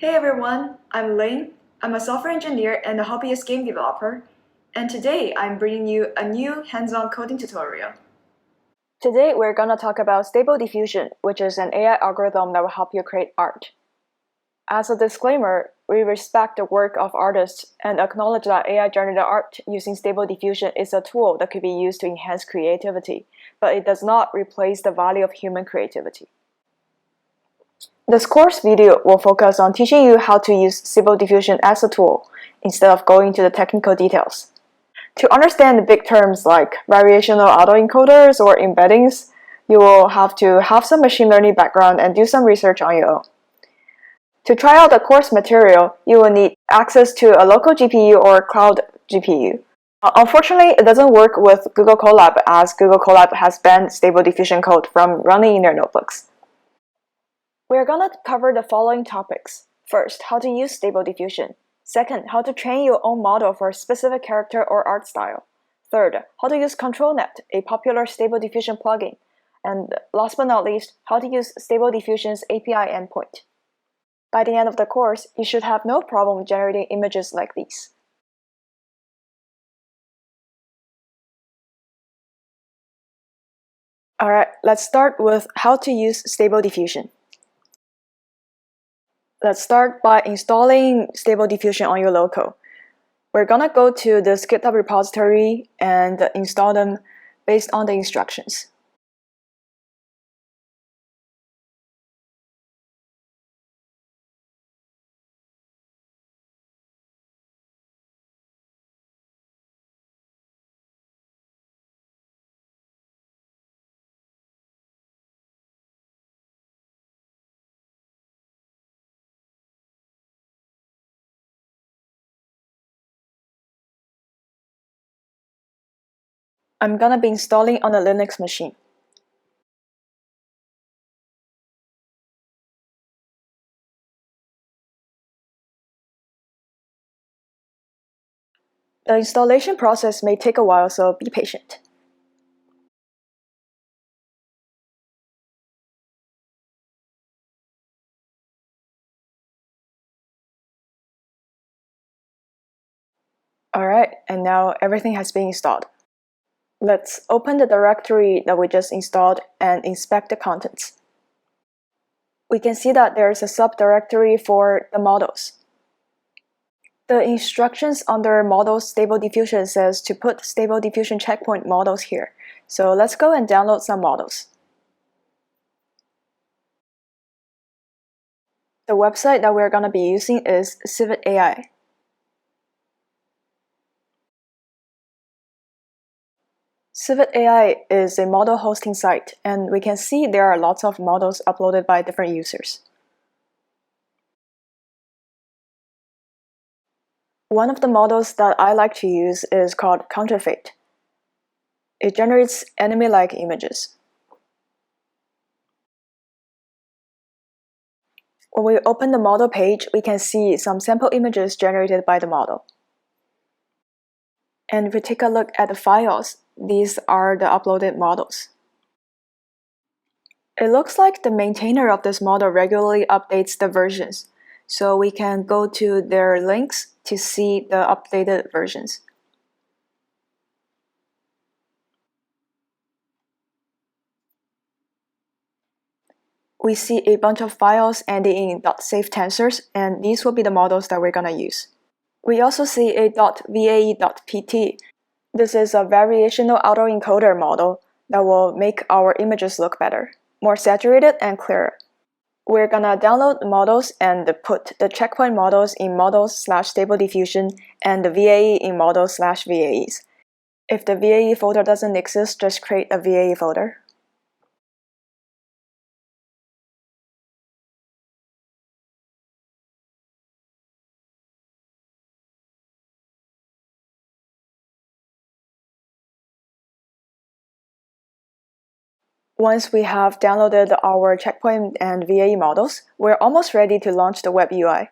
Hey everyone, I'm Lane. I'm a software engineer and a hobbyist game developer, and today I'm bringing you a new hands-on coding tutorial. Today we're gonna talk about Stable Diffusion, which is an AI algorithm that will help you create art. As a disclaimer, we respect the work of artists and acknowledge that AI-generated art using Stable Diffusion is a tool that could be used to enhance creativity, but it does not replace the value of human creativity. This course video will focus on teaching you how to use Stable Diffusion as a tool instead of going into the technical details. To understand the big terms like variational autoencoders or embeddings, you will have to have some machine learning background and do some research on your own. To try out the course material, you will need access to a local GPU or cloud GPU. Unfortunately, it doesn't work with Google Colab as Google Colab has banned Stable Diffusion code from running in their notebooks. We're gonna cover the following topics. First, how to use Stable Diffusion. Second, how to train your own model for a specific character or art style. Third, how to use ControlNet, a popular Stable Diffusion plugin. And last but not least, how to use Stable Diffusion's API endpoint. By the end of the course, you should have no problem generating images like these. Alright, let's start with how to use Stable Diffusion. Let's start by installing Stable Diffusion on your local. We're gonna go to this GitHub repository and install them based on the instructions. I'm gonna be installing on a Linux machine. The installation process may take a while, so be patient. Alright, and now everything has been installed. Let's open the directory that we just installed and inspect the contents. We can see that there's a subdirectory for the models. The instructions under Models Stable Diffusion says to put Stable Diffusion checkpoint models here. So let's go and download some models. The website that we're going to be using is Civet AI. Civet AI is a model hosting site, and we can see there are lots of models uploaded by different users. One of the models that I like to use is called Counterfeit. It generates anime-like images. When we open the model page, we can see some sample images generated by the model. And if we take a look at the files, these are the uploaded models. It looks like the maintainer of this model regularly updates the versions, so we can go to their links to see the updated versions. We see a bunch of files ending in .safetensors, and these will be the models that we're gonna use. We also see a .vae.pt. This is a variational autoencoder model that will make our images look better, more saturated and clearer. We're gonna download the models and put the checkpoint models in models/stable diffusion and the VAE in models/VAEs. If the VAE folder doesn't exist, just create a VAE folder. Once we have downloaded our checkpoint and VAE models, we're almost ready to launch the web UI.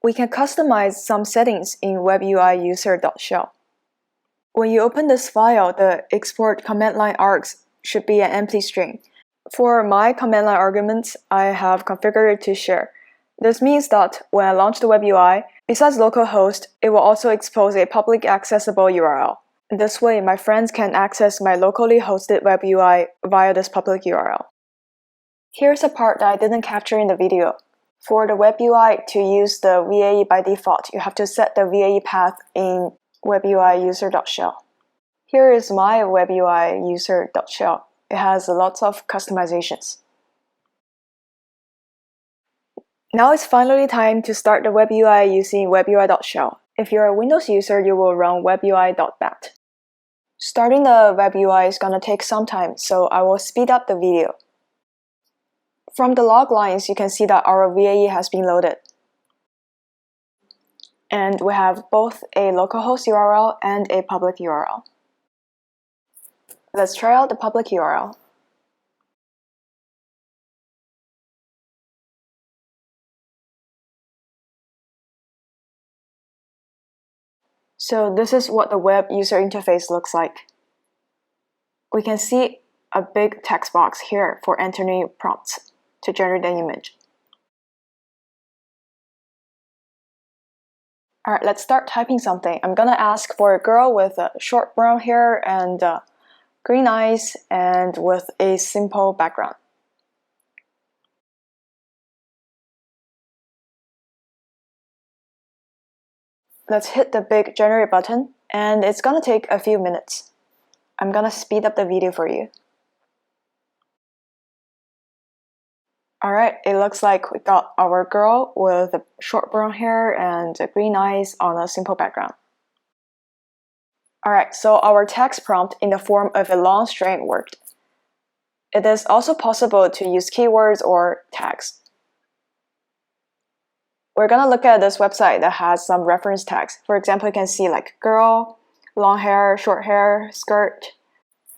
We can customize some settings in webui user.shell. When you open this file, the export command line args should be an empty string. For my command line arguments, I have configured it to share. This means that when I launch the web UI, besides localhost, it will also expose a public accessible URL. This way, my friends can access my locally hosted web UI via this public URL. Here's a part that I didn't capture in the video. For the web UI to use the VAE by default, you have to set the VAE path in webui user.shell. Here is my webui user.shell. It has lots of customizations. Now it's finally time to start the web UI using webui.shell. If you're a Windows user, you will run webui.bat. Starting the web UI is gonna take some time, so I will speed up the video. From the log lines, you can see that our VAE has been loaded. And we have both a localhost URL and a public URL. Let's try out the public URL. So this is what the web user interface looks like. We can see a big text box here for entering prompts to generate an image. Alright, let's start typing something. I'm gonna ask for a girl with short brown hair and green eyes and with a simple background. Let's hit the big generate button, and it's gonna take a few minutes. I'm gonna speed up the video for you. Alright, it looks like we got our girl with short brown hair and green eyes on a simple background. Alright, so our text prompt in the form of a long string worked. It is also possible to use keywords or tags. We're gonna look at this website that has some reference tags. For example, you can see like girl, long hair, short hair, skirt.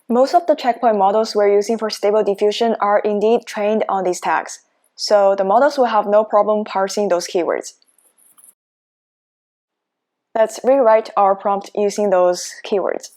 Most of the checkpoint models we're using for Stable Diffusion are indeed trained on these tags, so the models will have no problem parsing those keywords. Let's rewrite our prompt using those keywords.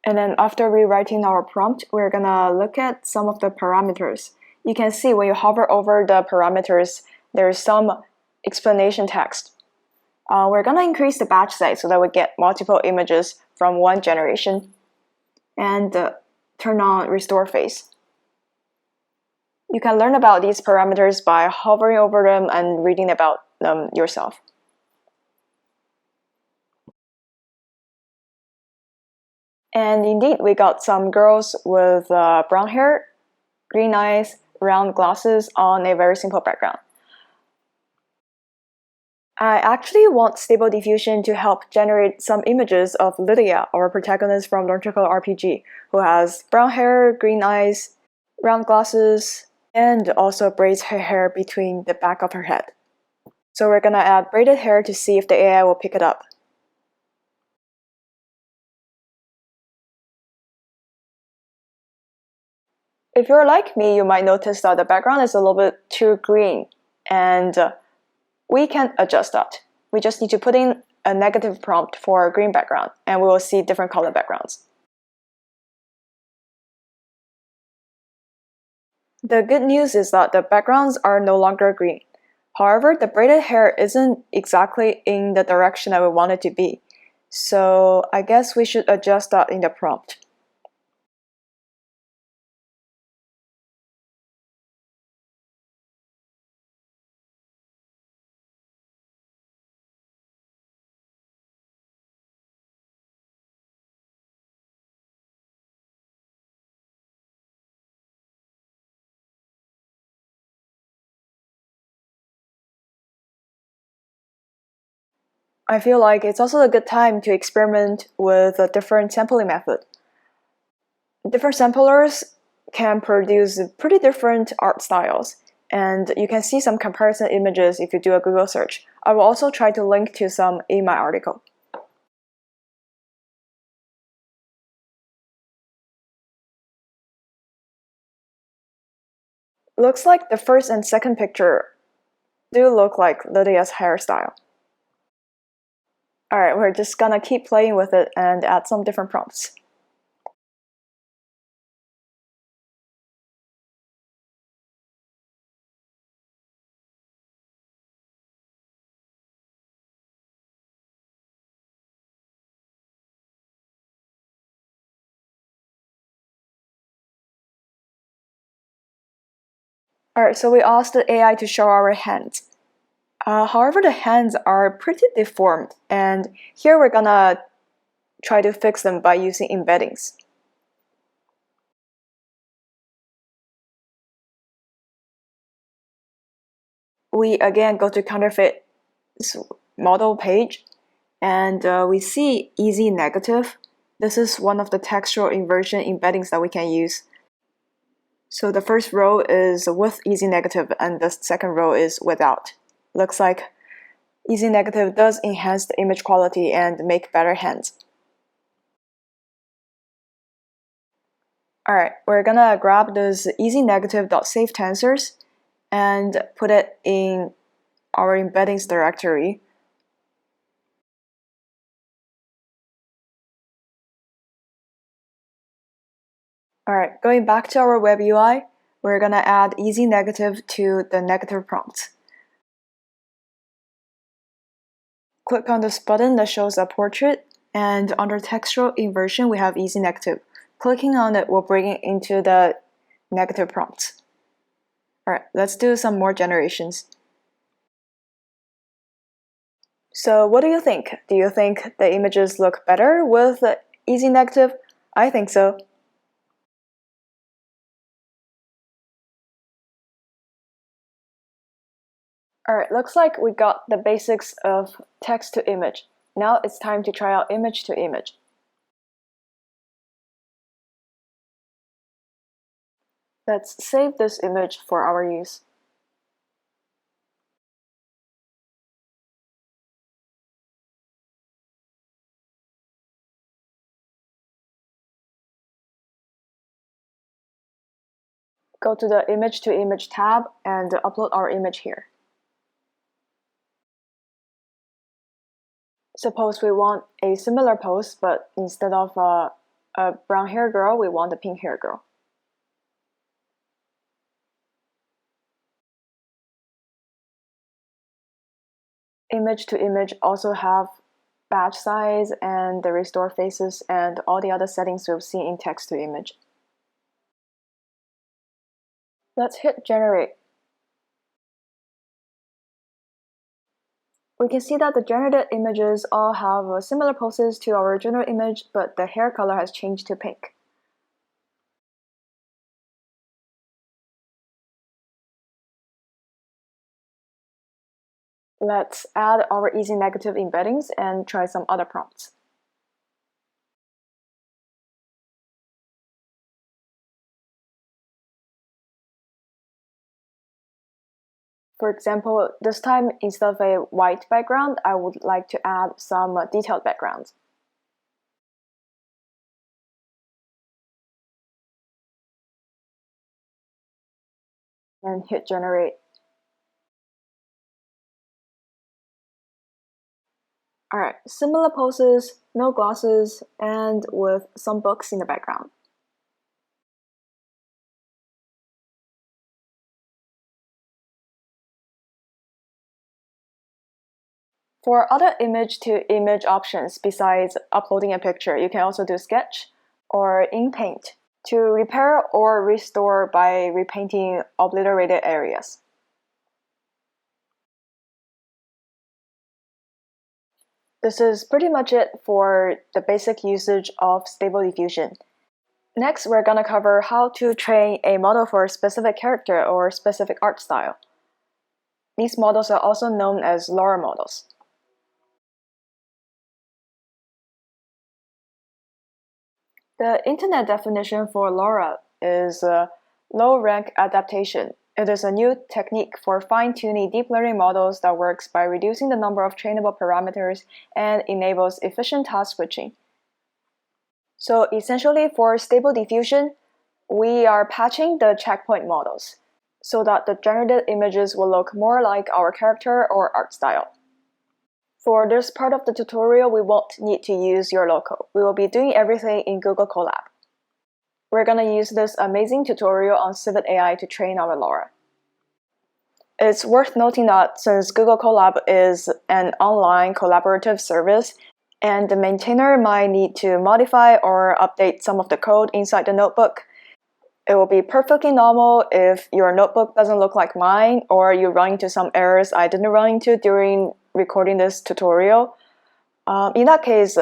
And then after rewriting our prompt, we're gonna look at some of the parameters. You can see when you hover over the parameters, there's some explanation text. We're gonna increase the batch size so that we get multiple images from one generation, and turn on restore phase. You can learn about these parameters by hovering over them and reading about them yourself. And indeed, we got some girls with brown hair, green eyes, round glasses on a very simple background. I actually want Stable Diffusion to help generate some images of Lydia, our protagonist from Learn to Code RPG, who has brown hair, green eyes, round glasses, and also braids her hair between the back of her head. So we're gonna add braided hair to see if the AI will pick it up. If you're like me, you might notice that the background is a little bit too green, and we can adjust that. We just need to put in a negative prompt for a green background, and we will see different color backgrounds. The good news is that the backgrounds are no longer green. However, the braided hair isn't exactly in the direction that we want it to be, so I guess we should adjust that in the prompt. I feel like it's also a good time to experiment with a different sampling method. Different samplers can produce pretty different art styles, and you can see some comparison images if you do a Google search. I will also try to link to some in my article. Looks like the first and second picture do look like Lydia's hairstyle. Alright, we're just gonna keep playing with it and add some different prompts. Alright, so we asked the AI to show our hands. However, the hands are pretty deformed, and here we're gonna try to fix them by using embeddings. We again go to counterfeit model page, and we see easy negative. This is one of the textual inversion embeddings that we can use. So the first row is with easy negative, and the second row is without. Looks like easy negative does enhance the image quality and make better hands. Alright, we're gonna grab this easy negative.save tensors and put it in our embeddings directory. Alright, going back to our web UI, we're gonna add easy negative to the negative prompt. Click on this button that shows a portrait, and under textual inversion we have easy negative. Clicking on it will bring it into the negative prompt. Alright, let's do some more generations. So what do you think? Do you think the images look better with easy negative? I think so. Alright, looks like we got the basics of text to image. Now it's time to try out image to image. Let's save this image for our use. Go to the image to image tab and upload our image here. Suppose we want a similar pose, but instead of a brown hair girl, we want a pink hair girl. Image to image also have batch size and the restore faces and all the other settings we've seen in text to image. Let's hit generate. We can see that the generated images all have similar poses to our original image, but the hair color has changed to pink. Let's add our easy negative embeddings and try some other prompts. For example, this time instead of a white background, I would like to add some detailed backgrounds. And hit generate. Alright, similar poses, no glosses, and with some books in the background. For other image-to-image options besides uploading a picture, you can also do Sketch or in Paint to repair or restore by repainting obliterated areas. This is pretty much it for the basic usage of Stable Diffusion. Next, we're going to cover how to train a model for a specific character or specific art style. These models are also known as LoRA models. The internet definition for LoRA is low-rank adaptation. It is a new technique for fine-tuning deep learning models that works by reducing the number of trainable parameters and enables efficient task switching. So essentially for Stable Diffusion, we are patching the checkpoint models. so that the generated images will look more like our character or art style. For this part of the tutorial, we won't need to use your local. We will be doing everything in Google Colab. We're going to use this amazing tutorial on Civet AI to train our LoRA. It's worth noting that since Google Colab is an online collaborative service, and the maintainer might need to modify or update some of the code inside the notebook, it will be perfectly normal if your notebook doesn't look like mine or you run into some errors I didn't run into during recording this tutorial. In that case,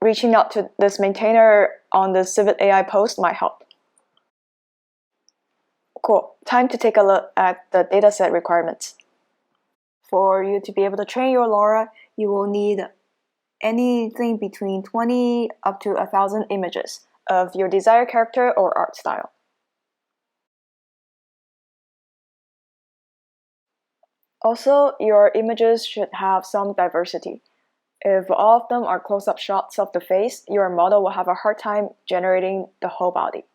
reaching out to this maintainer on the Civet AI post might help. Cool, time to take a look at the dataset requirements. For you to be able to train your LoRA, you will need anything between 20 up to 1,000 images of your desired character or art style. Also, your images should have some diversity. If all of them are close-up shots of the face, your model will have a hard time generating the whole body.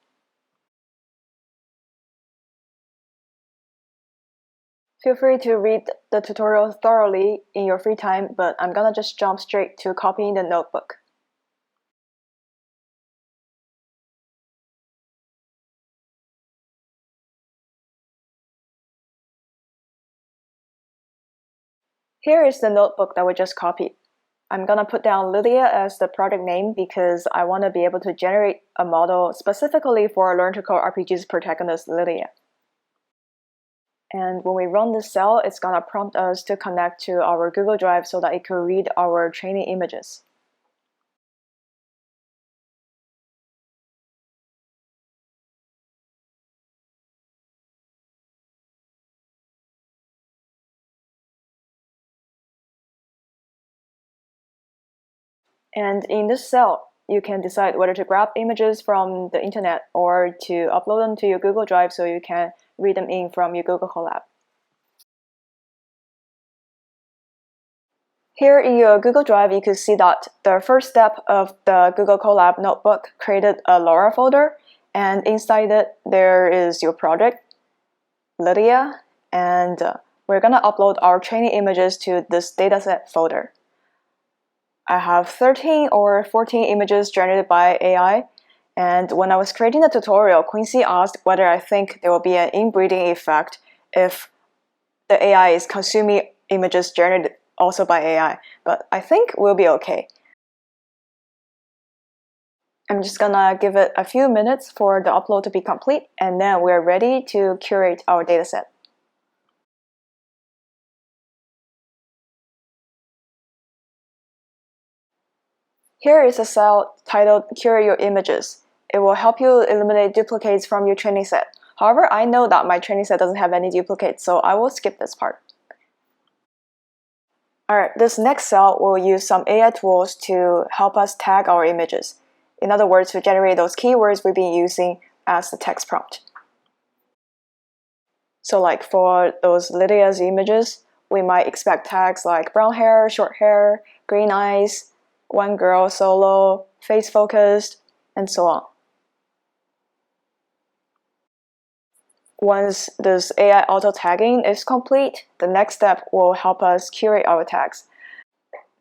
Feel free to read the tutorial thoroughly in your free time, but I'm gonna just jump straight to copying the notebook. Here is the notebook that we just copied. I'm gonna put down Lydia as the project name because I want to be able to generate a model specifically for Learn to Code RPG's protagonist Lydia. And when we run this cell, it's gonna prompt us to connect to our Google Drive so that it can read our training images. And in this cell, you can decide whether to grab images from the internet or to upload them to your Google Drive so you can read them in from your Google Colab. Here in your Google Drive, you can see that the first step of the Google Colab notebook created a LoRA folder, and inside it, there is your project, Lydia, and we're gonna upload our training images to this dataset folder. I have 13 or 14 images generated by AI, and when I was creating the tutorial, Quincy asked whether I think there will be an inbreeding effect if the AI is consuming images generated also by AI, but I think we'll be okay. I'm just gonna give it a few minutes for the upload to be complete, and then we're ready to curate our dataset. Here is a cell titled Curate Your Images. It will help you eliminate duplicates from your training set. However, I know that my training set doesn't have any duplicates, so I will skip this part. Alright, this next cell will use some AI tools to help us tag our images. In other words, to generate those keywords we've been using as the text prompt. So like for those Lydia's images, we might expect tags like brown hair, short hair, green eyes, one girl solo, face focused, and so on. Once this AI auto tagging is complete, the next step will help us curate our tags.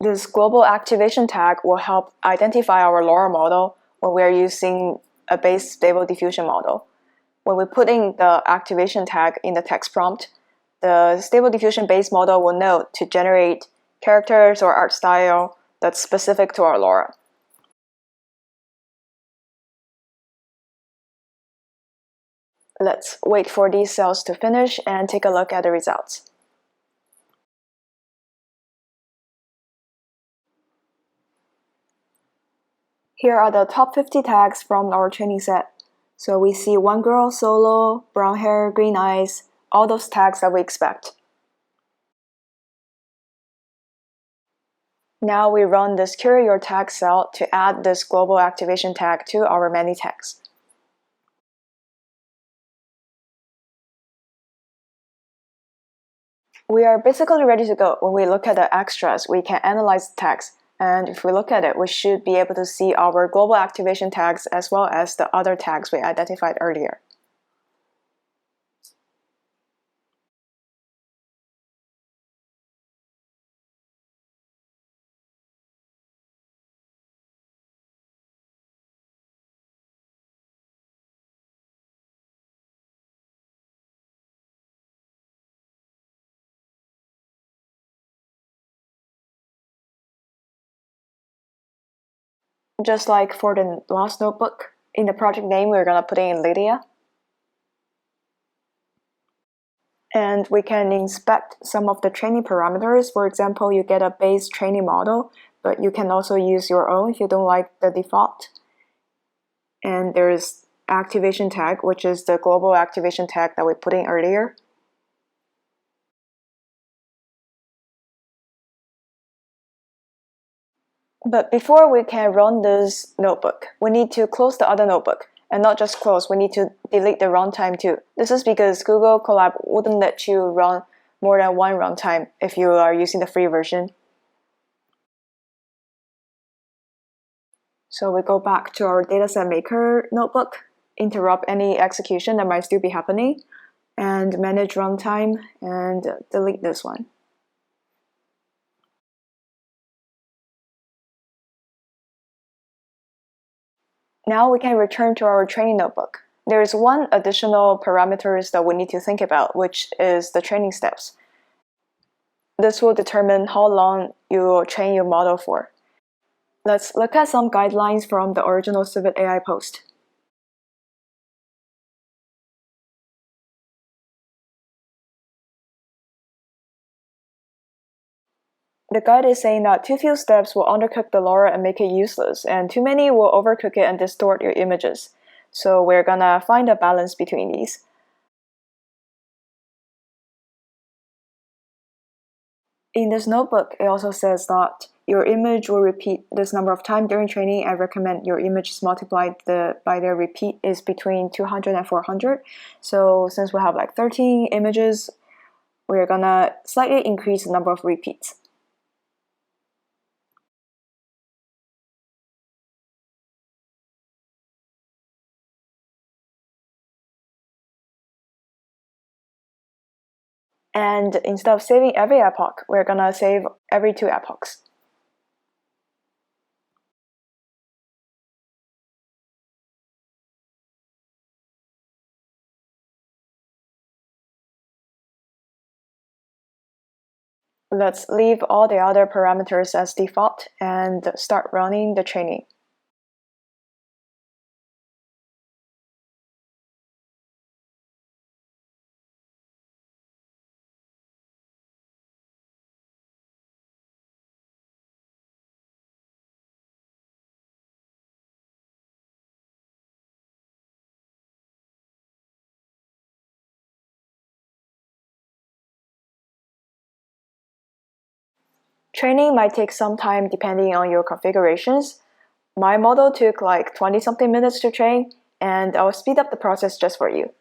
This global activation tag will help identify our LoRA model when we are using a base stable diffusion model. When we put in the activation tag in the text prompt, the stable diffusion base model will know to generate characters or art style that's specific to our LoRA. Let's wait for these cells to finish and take a look at the results. Here are the top 50 tags from our training set. So we see one girl solo, brown hair, green eyes, all those tags that we expect. Now we run this Curate Your Tag cell to add this global activation tag to our many tags. We are basically ready to go. When we look at the extras, we can analyze the tags. And if we look at it, we should be able to see our global activation tags as well as the other tags we identified earlier. Just like for the last notebook, in the project name, we're gonna put in Lydia. And we can inspect some of the training parameters. For example, you get a base training model, but you can also use your own if you don't like the default. And there's activation tag, which is the global activation tag that we put in earlier. But before we can run this notebook, we need to close the other notebook. And not just close, we need to delete the runtime too. This is because Google Colab wouldn't let you run more than one runtime if you are using the free version. So we go back to our dataset maker notebook, interrupt any execution that might still be happening, and manage runtime, and delete this one. Now we can return to our training notebook. There is one additional parameters that we need to think about, which is the training steps. This will determine how long you will train your model for. Let's look at some guidelines from the original Civet AI post. The guide is saying that too few steps will undercook the LoRA and make it useless, and too many will overcook it and distort your images. So we're gonna find a balance between these. In this notebook, it also says that your image will repeat this number of times during training. I recommend your images multiplied by their repeat is between 200 and 400. So since we have like 13 images, we're gonna slightly increase the number of repeats. And instead of saving every epoch, we're gonna save every 2 epochs. Let's leave all the other parameters as default and start running the training. Training might take some time depending on your configurations. My model took like 20-something minutes to train, and I'll speed up the process just for you.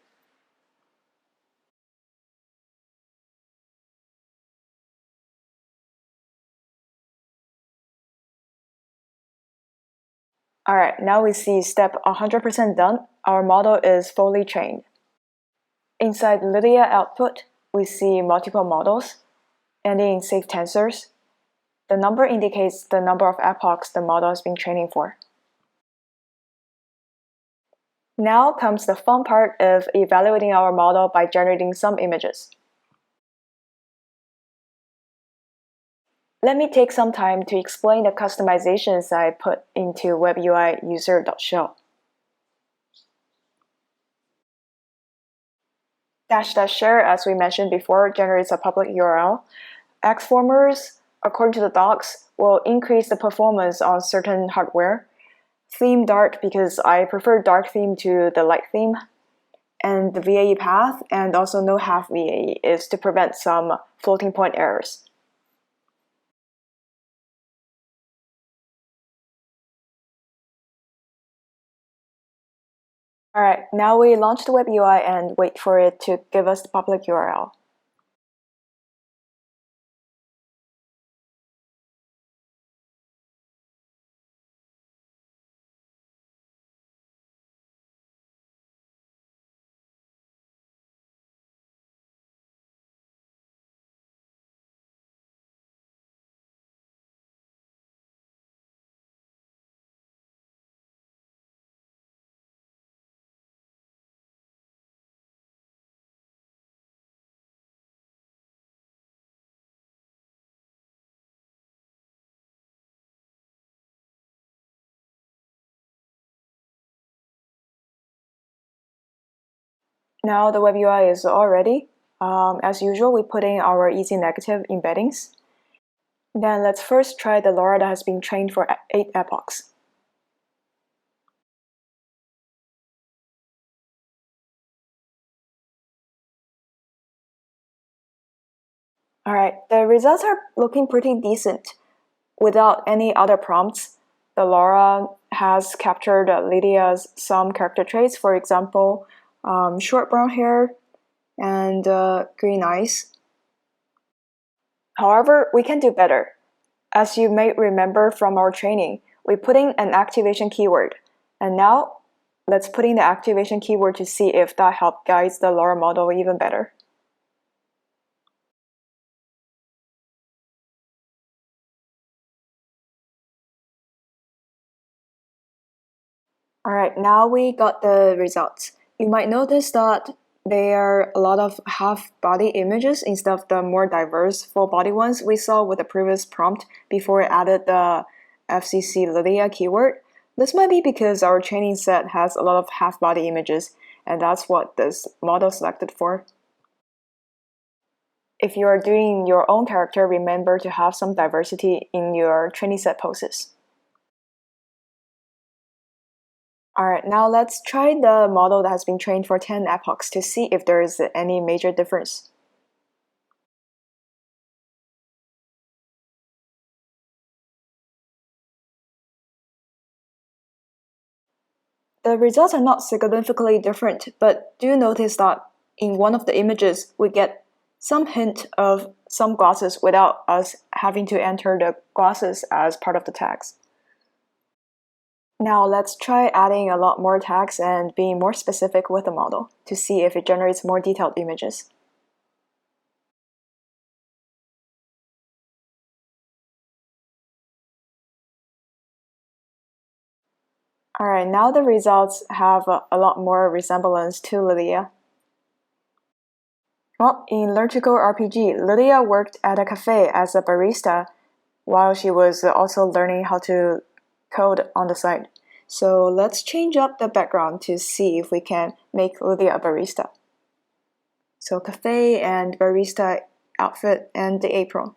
Alright, now we see step 100% done. Our model is fully trained. Inside Lydia output, we see multiple models, ending in safe tensors. The number indicates the number of epochs the model has been training for. Now comes the fun part of evaluating our model by generating some images. Let me take some time to explain the customizations I put into WebUI user.show. --share, as we mentioned before, generates a public URL. Xformers, according to the docs, will increase the performance on certain hardware. Theme dark, because I prefer dark theme to the light theme. And the VAE path, and also no half VAE, is to prevent some floating point errors. Alright, now we launch the web UI and wait for it to give us the public URL. Now the web UI is all ready. As usual, we put in our easy negative embeddings. Then let's first try the LoRA that has been trained for 8 epochs. Alright, the results are looking pretty decent. Without any other prompts, the LoRA has captured Lydia's some character traits, for example, short brown hair and green eyes. However, we can do better. As you may remember from our training, we put in an activation keyword. And now, let's put in the activation keyword to see if that helps guide the LoRA model even better. Alright, now we got the results. You might notice that there are a lot of half-body images instead of the more diverse full-body ones we saw with the previous prompt before it added the FCC Lydia keyword. This might be because our training set has a lot of half-body images, and that's what this model selected for. If you are doing your own character, remember to have some diversity in your training set poses. Alright, now let's try the model that has been trained for 10 epochs to see if there is any major difference. The results are not significantly different, but do notice that in one of the images we get some hint of some glosses without us having to enter the glosses as part of the tags. Now let's try adding a lot more tags and being more specific with the model to see if it generates more detailed images. Alright, now the results have a lot more resemblance to Lydia. Well, in Learn to Go RPG, Lydia worked at a cafe as a barista while she was also learning how to code on the side. So let's change up the background to see if we can make Lydia a barista. So cafe and barista outfit and the apron.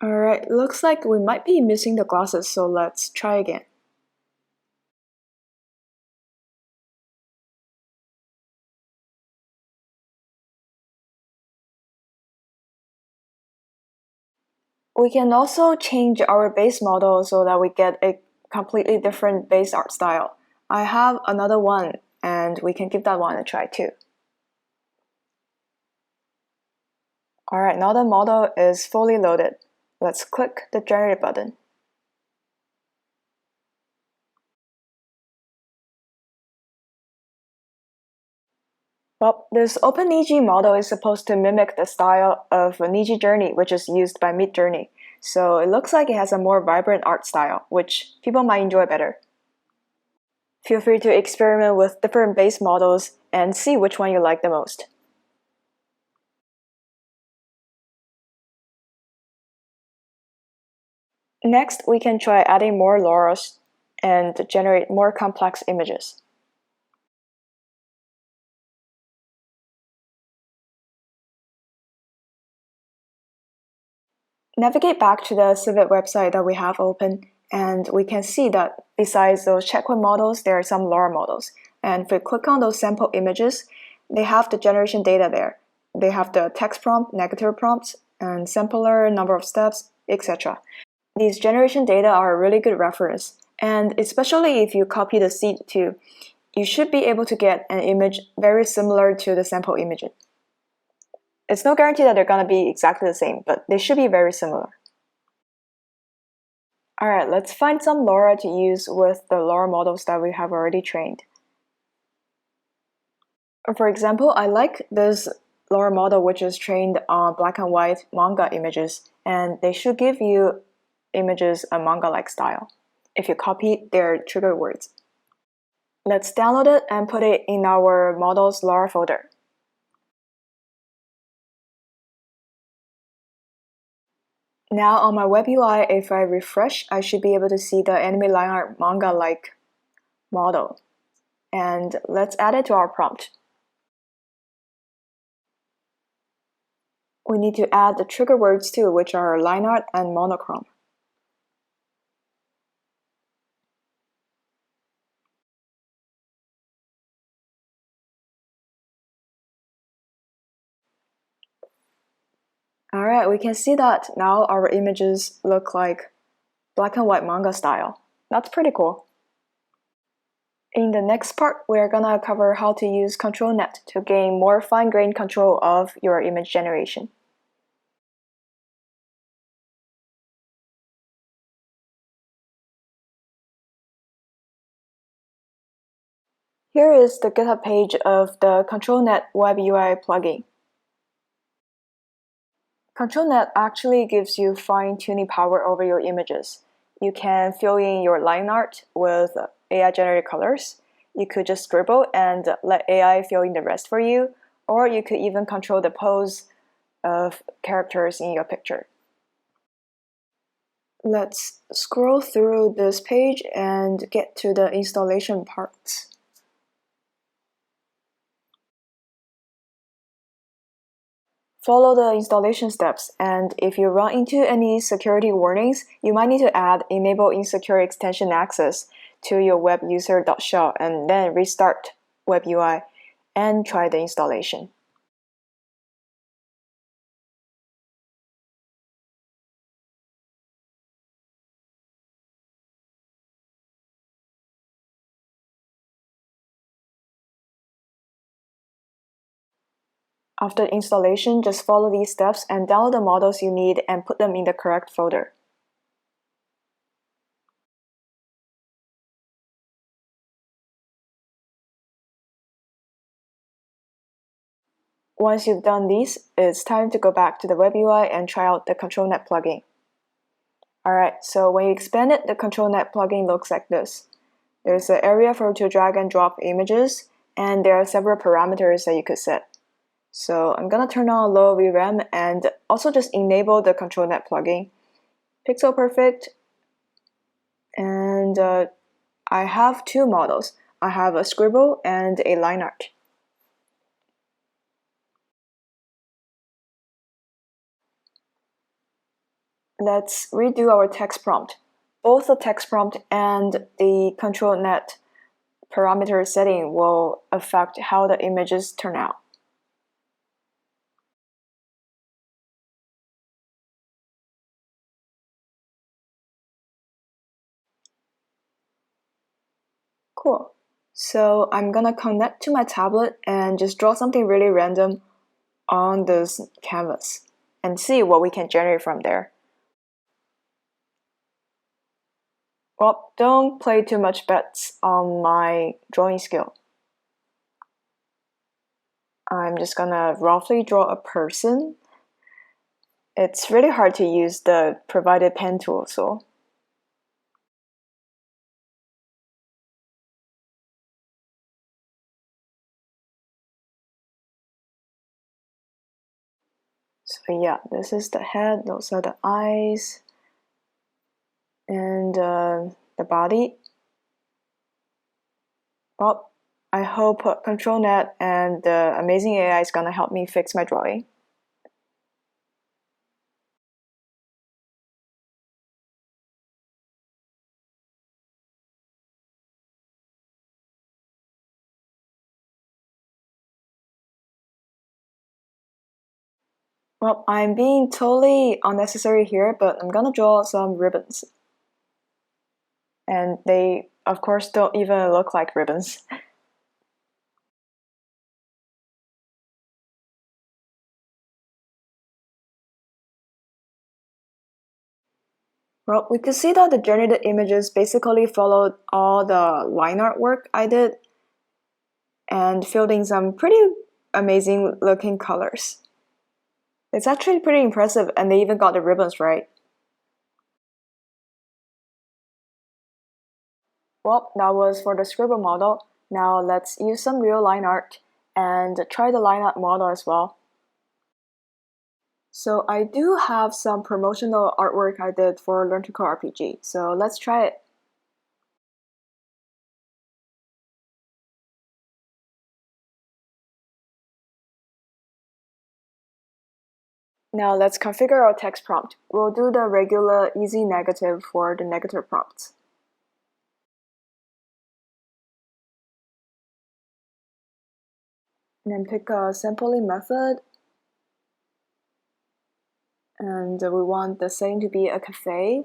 Alright, looks like we might be missing the glasses, so let's try again. We can also change our base model so that we get a completely different base art style. I have another one, and we can give that one a try too. Alright, now the model is fully loaded. Let's click the Generate button. Well, this OpenNiji model is supposed to mimic the style of Niji Journey, which is used by Midjourney. So it looks like it has a more vibrant art style, which people might enjoy better. Feel free to experiment with different base models and see which one you like the most. Next, we can try adding more LoRAs and generate more complex images. Navigate back to the Civet website that we have open, and we can see that besides those checkpoint models, there are some LoRA models. And if we click on those sample images, they have the generation data there. They have the text prompt, negative prompts, and sampler, number of steps, etc. These generation data are a really good reference, and especially if you copy the seed too, you should be able to get an image very similar to the sample image. It's no guarantee that they're going to be exactly the same, but they should be very similar. Alright, let's find some LoRA to use with the LoRA models that we have already trained. For example, I like this LoRA model which is trained on black and white manga images, and they should give you images a manga-like style if you copy their trigger words. Let's download it and put it in our models LoRA folder. Now on my web UI, if I refresh, I should be able to see the anime line art manga-like model. And let's add it to our prompt. We need to add the trigger words too, which are line art and monochrome. Alright, we can see that now our images look like black and white manga style. That's pretty cool. In the next part, we're gonna cover how to use ControlNet to gain more fine-grained control of your image generation. Here is the GitHub page of the ControlNet Web UI plugin. ControlNet actually gives you fine-tuning power over your images. You can fill in your line art with AI-generated colors. You could just scribble and let AI fill in the rest for you, or you could even control the pose of characters in your picture. Let's scroll through this page and get to the installation parts. Follow the installation steps, and if you run into any security warnings, you might need to add Enable Insecure Extension Access to your webuser.shell and then restart Web UI and try the installation. After installation, just follow these steps and download the models you need and put them in the correct folder. Once you've done these, it's time to go back to the Web UI and try out the ControlNet plugin. Alright, so when you expand it, the ControlNet plugin looks like this. There's an area for you to drag and drop images, and there are several parameters that you could set. So I'm gonna turn on low VRAM and also just enable the ControlNet plugin. Pixel perfect, and I have two models. I have a scribble and a line art. Let's redo our text prompt. Both the text prompt and the ControlNet parameter setting will affect how the images turn out. Cool. So I'm gonna connect to my tablet and just draw something really random on this canvas and see what we can generate from there. Well, don't play too much bets on my drawing skill. I'm just gonna roughly draw a person. It's really hard to use the provided pen tool, so yeah, this is the head, those are the eyes, and the body. Well, I hope ControlNet and the amazing AI is gonna help me fix my drawing. Well, I'm being totally unnecessary here, but I'm gonna draw some ribbons. And they, of course, don't even look like ribbons. Well, we could see that the generated images basically followed all the line art work I did and filled in some pretty amazing looking colors. It's actually pretty impressive, and they even got the ribbons right. Well, that was for the scribble model. Now let's use some real line art and try the line art model as well. So I do have some promotional artwork I did for Learn to Code RPG, so let's try it. Now let's configure our text prompt. We'll do the regular easy negative for the negative prompts. And then pick a sampling method. And we want the setting to be a cafe.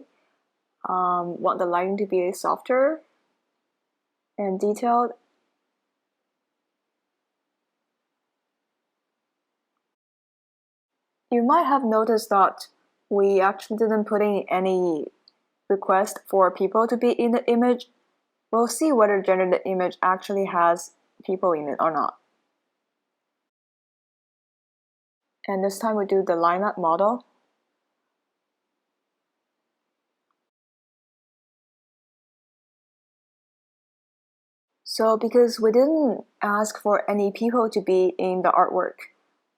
Want the lighting to be softer and detailed. You might have noticed that we actually didn't put in any request for people to be in the image. We'll see whether the generated image actually has people in it or not. And this time we do the lineup model. So because we didn't ask for any people to be in the artwork,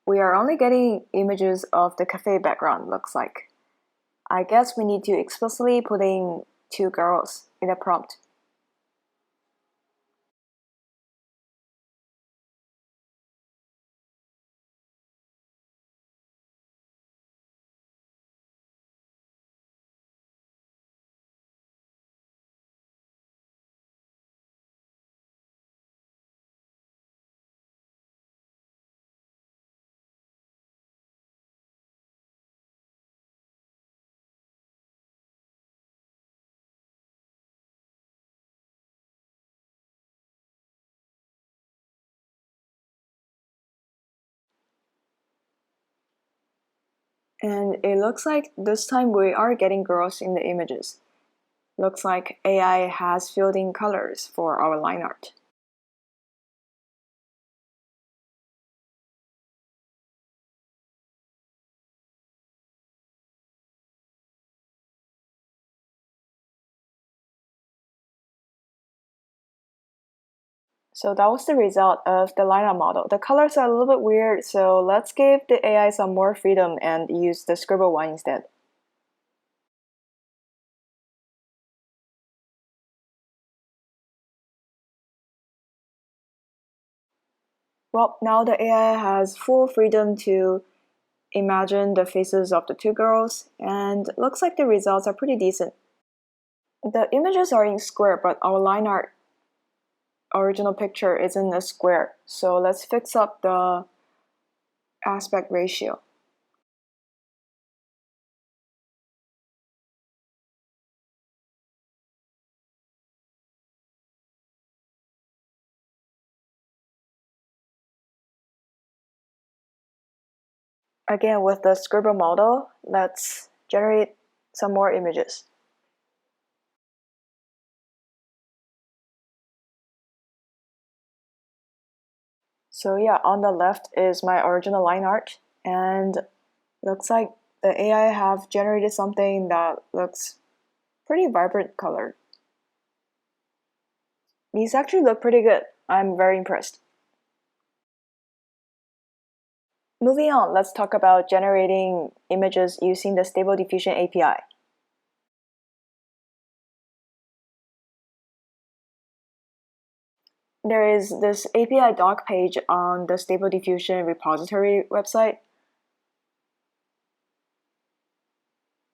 we are only getting images of the cafe background, looks like. I guess we need to explicitly put in 2 girls in the prompt. And it looks like this time we are getting girls in the images. Looks like AI has filled in colors for our line art. So that was the result of the lineup model. The colors are a little bit weird, so let's give the AI some more freedom and use the scribble one instead. Well, now the AI has full freedom to imagine the faces of the 2 girls, and looks like the results are pretty decent. The images are in square, but our line art original picture is in a square. So let's fix up the aspect ratio. Again, with the scribble model, let's generate some more images. So yeah, on the left is my original line art, and looks like the AI have generated something that looks pretty vibrant colored. These actually look pretty good. I'm very impressed. Moving on, let's talk about generating images using the Stable Diffusion API. There is this API doc page on the Stable Diffusion repository website.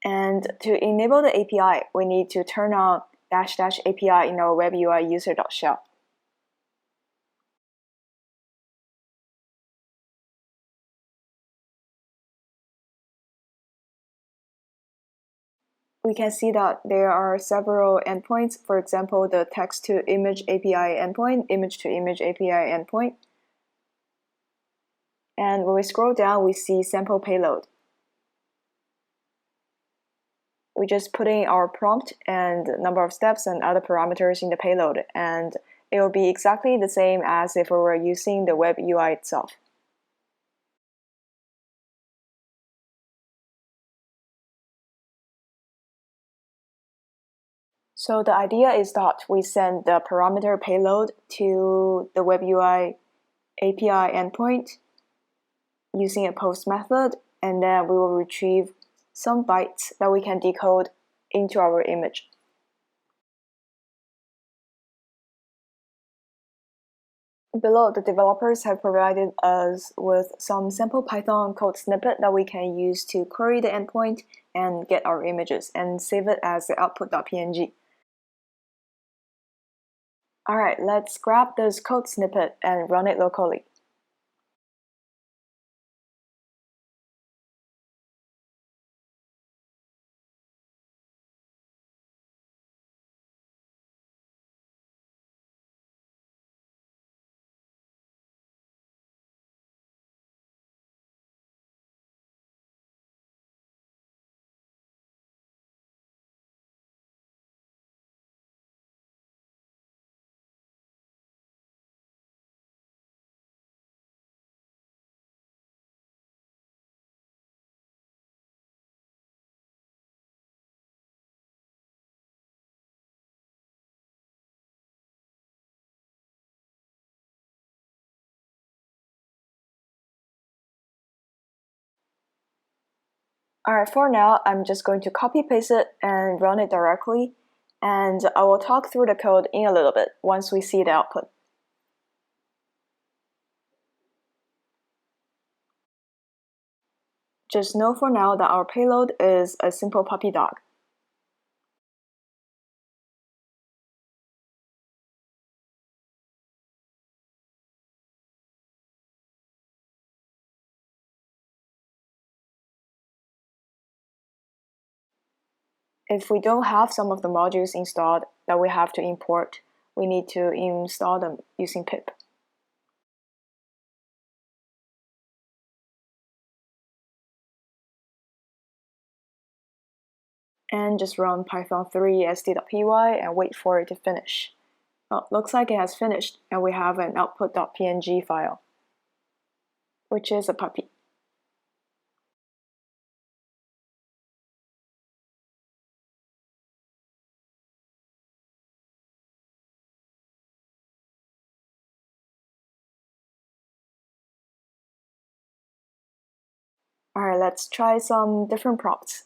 And to enable the API, we need to turn on --API in our web UI user.shell. We can see that there are several endpoints, for example, the text-to-image API endpoint, image-to-image API endpoint. And when we scroll down, we see sample payload. We just put in our prompt and number of steps and other parameters in the payload, and it will be exactly the same as if we were using the web UI itself. So the idea is that we send the parameter payload to the web UI API endpoint using a post method, and then we will retrieve some bytes that we can decode into our image. Below, the developers have provided us with some sample Python code snippet that we can use to query the endpoint and get our images and save it as the output.png. Alright, let's grab this code snippet and run it locally. Alright, for now, I'm just going to copy paste it and run it directly, and I will talk through the code in a little bit once we see the output. Just know for now that our payload is a simple puppy dog. If we don't have some of the modules installed that we have to import, we need to install them using pip. And just run python 3 sd.py and wait for it to finish. Well, looks like it has finished, and we have an output.png file, which is a puppy. Alright, let's try some different prompts.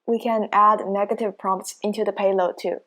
We can add negative prompts into the payload too.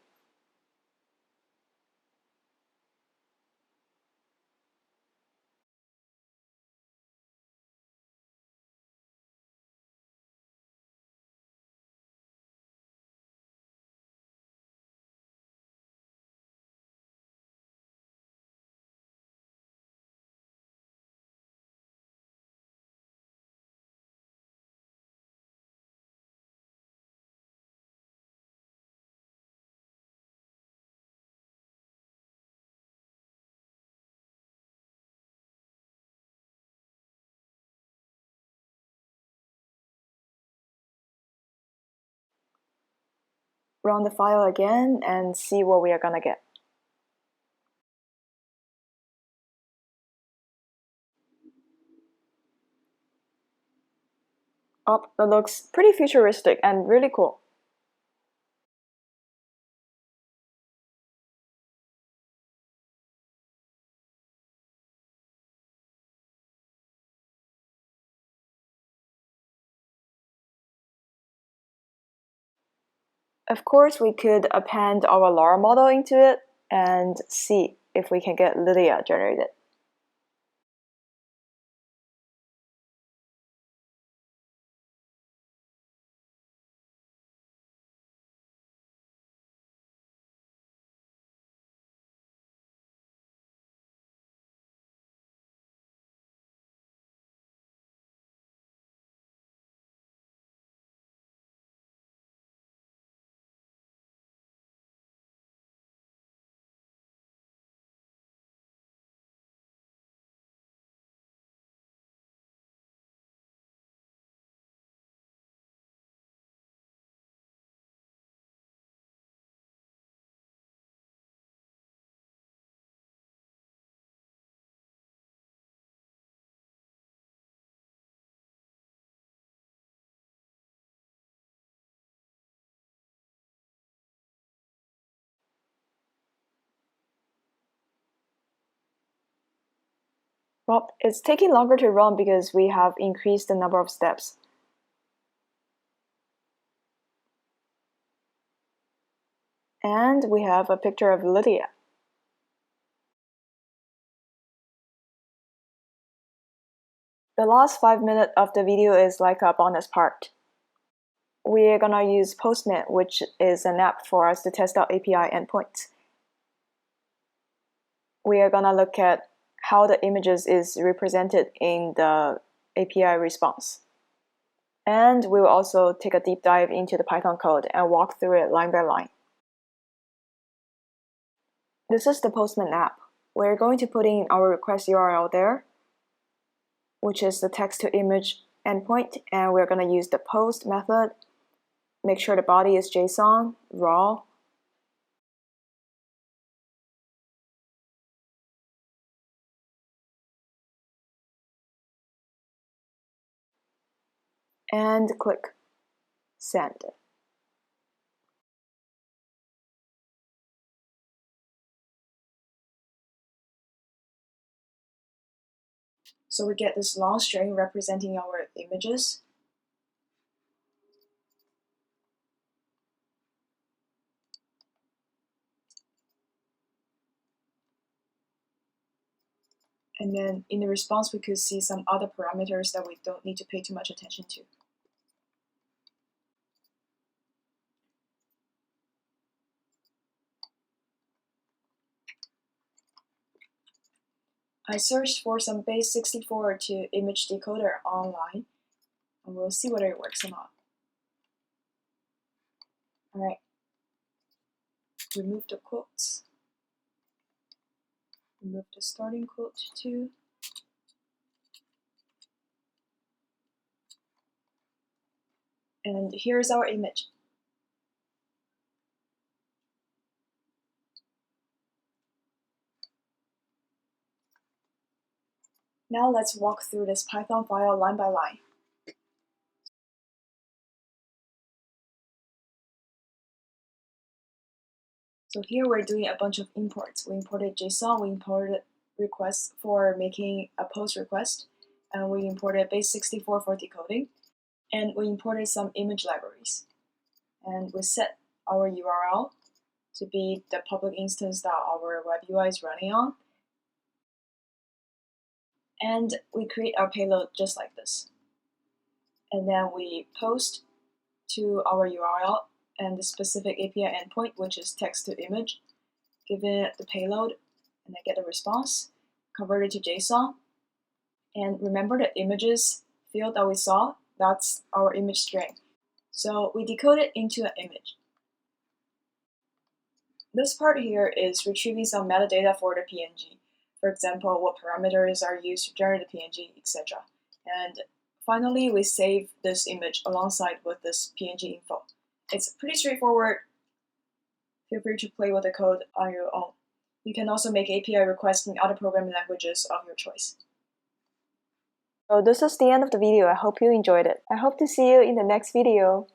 Run the file again and see what we are gonna get. Oh, that looks pretty futuristic and really cool. Of course, we could append our LoRA model into it and see if we can get Lydia generated. Well, it's taking longer to run because we have increased the number of steps. And we have a picture of Lydia. The last 5 minutes of the video is like a bonus part. We're gonna use ControlNet, which is an app for us to test out API endpoints. We are gonna look at how the images is represented in the API response. And we will also take a deep dive into the Python code and walk through it line by line. This is the Postman app. We're going to put in our request URL there, which is the text-to-image endpoint, and we're going to use the post method. Make sure the body is JSON, raw. And click send. So we get this long string representing our images. And then in the response, we could see some other parameters that we don't need to pay too much attention to. I searched for some base64 to image decoder online, and we'll see whether it works or not. Alright, remove the quotes. Remove the starting quote too. And here's our image. Now let's walk through this Python file line by line. So here we're doing a bunch of imports. We imported JSON, we imported requests for making a post request, and we imported base64 for decoding, and we imported some image libraries. And we set our URL to be the public instance that our web UI is running on. And we create our payload just like this. And then we post to our URL and the specific API endpoint, which is text to image, give it the payload, and then get a response, convert it to JSON. And remember the images field that we saw? That's our image string. So we decode it into an image. This part here is retrieving some metadata for the PNG. For example, what parameters are used to generate the PNG, etc. And finally, we save this image alongside with this PNG info. It's pretty straightforward. Feel free to play with the code on your own. You can also make API requests in other programming languages of your choice. So this is the end of the video. I hope you enjoyed it. I hope to see you in the next video.